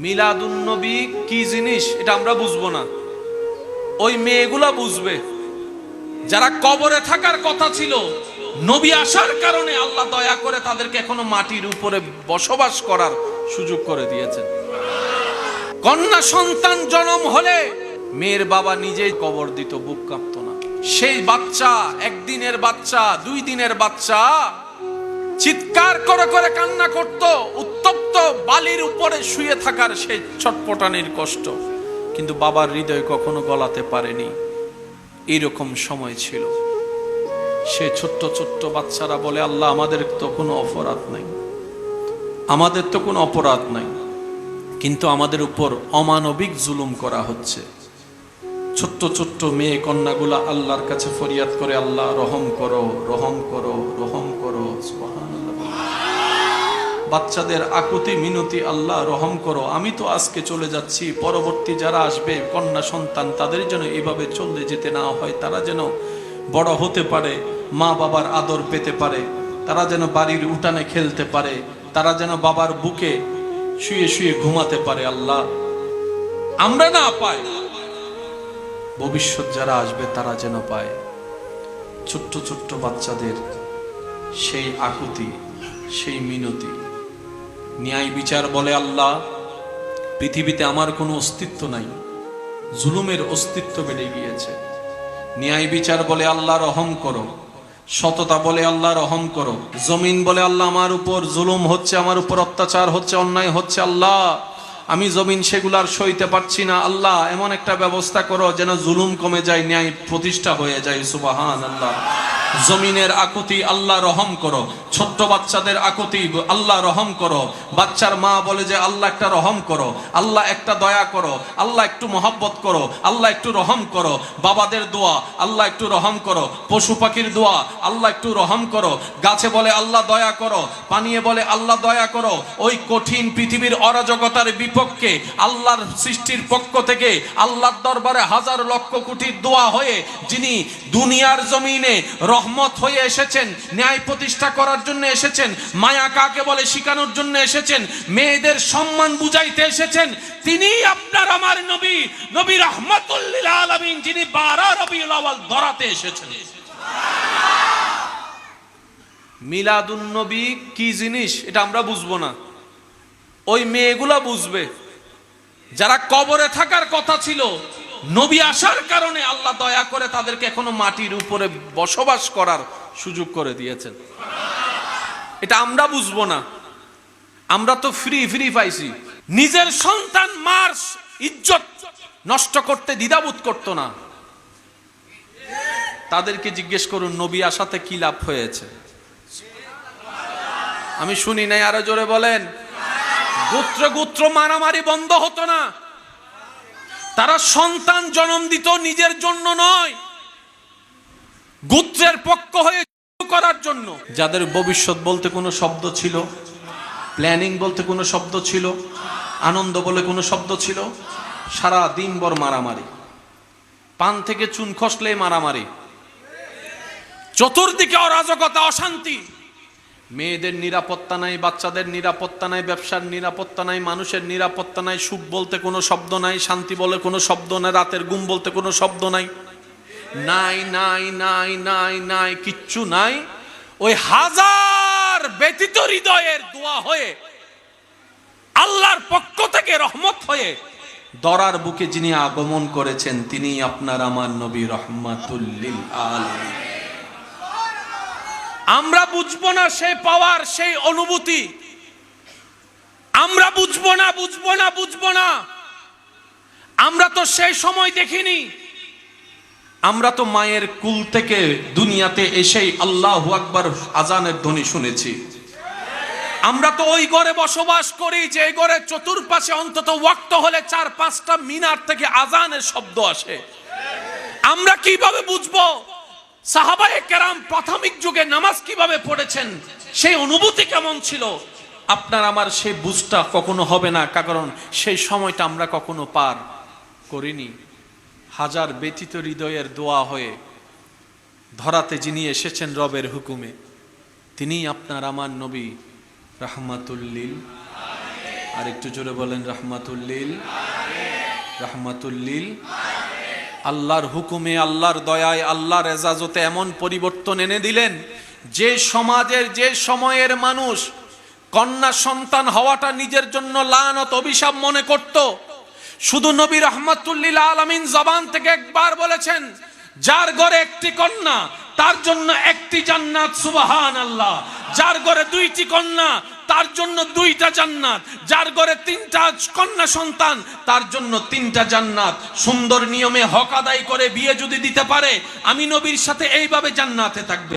মিলাদুন নবী কি জিনিস এটা আমরা বুঝবো না, ওই মেয়েগুলা বুঝবে যারা কবরে থাকার কথা ছিল। নবী আসার কারণে আল্লাহ দয়া করে তাদেরকে এখনো মাটির উপরে বসবাস করার সুযোগ করে দিয়েছেন। কন্যা সন্তান জন্ম হলে মেয়ের বাবা নিজেই কবর দিত, বুক কাঁপতো না। সেই বাচ্চা, একদিনের বাচ্চা, 2 দিনের বাচ্চা চিৎকার করে করে কান্না করত, উত্তপ্ত বালির উপরে শুয়ে থাকার সেই ছটপটানির কষ্ট কিন্তু বাবার হৃদয় কখনো গলাতে পারেনি। এইরকম সময় ছিল। সে ছোট্ট ছোট্ট বাচ্চারা বলে, আল্লাহ আমাদের তো কোনো অপরাধ নাই, আমাদের তো কোনো অপরাধ নাই, কিন্তু আমাদের উপর অমানবিক জুলুম করা হচ্ছে। ছোট্ট ছোট্ট মেয়ে কন্যাগুলা আল্লাহর কাছে ফরিয়াদ করে, আল্লাহ রহম করো, রহম করো, রহম করো। সুবহানাল্লাহ। বাচ্চাদের আকুতি মিনতি, আল্লাহ রহম করো, আমি তো আজকে চলে যাচ্ছি, পরবর্তী যারা আসবে কন্যা সন্তান তাদের যেন এভাবে চলে যেতে না হয়, তারা যেন বড় হতে পারে, মা বাবার আদর পেতে পারে, তারা যেন বাড়ির উঠানে খেলতে পারে, তারা যেন বাবার বুকে শুয়ে শুয়ে ঘুমাতে পারে। আল্লাহ আমরা না পাই, ভবিষ্যৎ যারা আসবে তারা যেন পায়। ছোট্ট ছোট্ট বাচ্চাদের সেই আকুতি, সেই মিনতি। ন্যায় বিচার বলে, আল্লাহ পৃথিবীতে আমার কোনো অস্তিত্ব নাই, জুলুমের অস্তিত্ব বেড়ে গিয়েছে। ন্যায় বিচার বলে, আল্লাহ রহম করো। সততা বলে, আল্লাহ রহম করো। জমিন বলে, আল্লাহ আমার উপর জুলুম হচ্ছে, আমার উপর অত্যাচার হচ্ছে, অন্যায় হচ্ছে, আল্লাহ আমি জমিন সেগুলার সইতে পারছি না, আল্লাহ এমন একটা ব্যবস্থা করো যেন জুলুম কমে যায়, ন্যায় প্রতিষ্ঠা হয়ে যায়। সুবহানাল্লাহ। জমিনের আকুতি, আল্লাহ রহম করো। ছোট্ট বাচ্চাদের আকুতি, আল্লাহ রহম করো। বাচ্চার মা বলে যে, আল্লাহ একটা রহম করো, আল্লাহ একটা দয়া করো, আল্লাহ একটু মহব্বত করো, আল্লাহ একটু রহম করো। বাবাদের দোয়া, আল্লাহ একটু রহম করো। পশু পাখির দোয়া, আল্লাহ একটু রহম করো। গাছে বলে, আল্লাহ দয়া করো। পানিয়ে বলে, আল্লাহ দয়া করো। ওই কঠিন পৃথিবীর অরাজকতার বিপক্ষে আল্লাহর সৃষ্টির পক্ষ থেকে আল্লাহর দরবারে হাজার লক্ষ কোটির দোয়া হয়ে যিনি দুনিয়ার জমিনে রহমত হয়ে এসেছেন, ন্যায় প্রতিষ্ঠা করার জন্য এসেছেন, মায়া কাকে বলে শিখানোর জন্য এসেছেন, মেয়েদের সম্মান বুঝাইতে এসেছেন, তিনি আপনার আমার নবী, নবী রাহমাতুল লিল আলামিন, যিনি 12 রবিউল আউয়াল ধরাতে এসেছেন। মিলাদুন নবী কি জিনিস এটা আমরা বুঝবো না, ওই মেয়েগুলা বুঝবে যারা কবরে থাকার কথা ছিল। নবী আসার কারণে আল্লাহ দয়া করে তাদেরকে এখনো মাটির উপরে বসবাস করার সুযোগ করে দিয়েছেন। এটা আমরা বুঝবো না, আমরা তো ফ্রি ফ্রি পাইছি। নিজের সন্তান মার ইজ্জত নষ্ট করতে দ্বিধাবোধ করতো না। তাদেরকে জিজ্ঞেস করুন নবী আসাতে কি লাভ হয়েছে। আমি শুনি নাই, আরো জোরে বলেন। গোত্র গোত্র মারামারি বন্ধ হতো না। তারা সন্তান জন্ম দিত নিজের জন্য নয়, গোত্রের পক্ষ হয়ে করার জন্য। যাদের ভবিষ্যৎ বলতে কোনো শব্দ ছিল, প্ল্যানিং বলতে কোনো শব্দ ছিল, আনন্দ বলে কোনো শব্দ ছিল, সারা দিন ভর মারামারি, পান থেকে চুন খসলে মারামারি, চতুর্দিকে অরাজকতা, অশান্তি। মেয়েদের নিরাপত্তা নাই, বাচ্চাদের নিরাপত্তা নাই, ব্যবসার নিরাপত্তা নাই, মানুষের নিরাপত্তা নাই, সুখ বলতে কোনো শব্দ নাই, শান্তি বলে কোনো শব্দ নাই, রাতের ঘুম বলতে কোনো শব্দ নাই, নাই নাই নাই নাই নাই, কিচ্ছু নাই। ওই হাজার ব্যতীত হৃদয়ের দোয়া হয়ে আল্লাহর পক্ষ থেকে রহমত হয়ে দরার বুকে যিনি আগমন করেছেন, তিনি আপনার আমার নবী রাহমাতুল লিল আলামিন। আমরা বুঝবো না সেই পাওয়ার, সেই অনুভূতি আমরা বুঝবো না, বুঝবো না, বুঝবো না। আমরা তো সেই সময় দেখিনি। আমরা তো মায়ের কুল থেকে দুনিয়াতে এসেই আল্লাহু আকবার আজানের ধ্বনি শুনেছি। আমরা তো ওই ঘরে বসবাস করি যে ঘরে চতুর্পাশে অন্তত ওয়াক্ত হলে 4-5টা মিনার থেকে আজানের শব্দ আসে। আমরা কিভাবে বুঝবো সাহাবায়ে কেরাম প্রাথমিক যুগে নামাজ কিভাবে পড়েছেন, সেই অনুভূতি কেমন ছিল? আপনার আমার সেই বুঝটা কখনো হবে না, কারণ সেই সময়টা আমরা কখনো পার করিনি। হাজার ব্যতীত হৃদয়ের দোয়া হয়ে ধরাতে যিনি এসেছেন রবের হুকুমে, তিনি আপনার আমার নবী রাহমাতুল লিল। আর একটু জোরে বলেন রাহমাতুল্লিল রাহমাতুল্লিল। আল্লাহর হুকুমে, আল্লাহর দয়ায়, আল্লাহর এজাজতে এমন পরিবর্তন এনে দিলেন যে সমাজের, যে সময়ের মানুষ কন্যা সন্তান হওয়াটা নিজের জন্য লানত, অভিশাপ মনে করত, শুধু নবী রাহমাতুল্লিল আলামিন জবান থেকে একবার বলেছেন, যার ঘরে একটি কন্যা তার জন্য একটি জান্নাত, সুবহানাল্লাহ। যার ঘরে দুইটি কন্যা তার জন্য দুইটা জান্নাত, যার ঘরে তিনটা কন্যা সন্তান তার জন্য তিনটা জান্নাত। সুন্দর নিয়মে হক আদায় করে বিয়ে যদি দিতে পারে, আমি নবীর সাথে এইভাবে জান্নাতে থাকবে।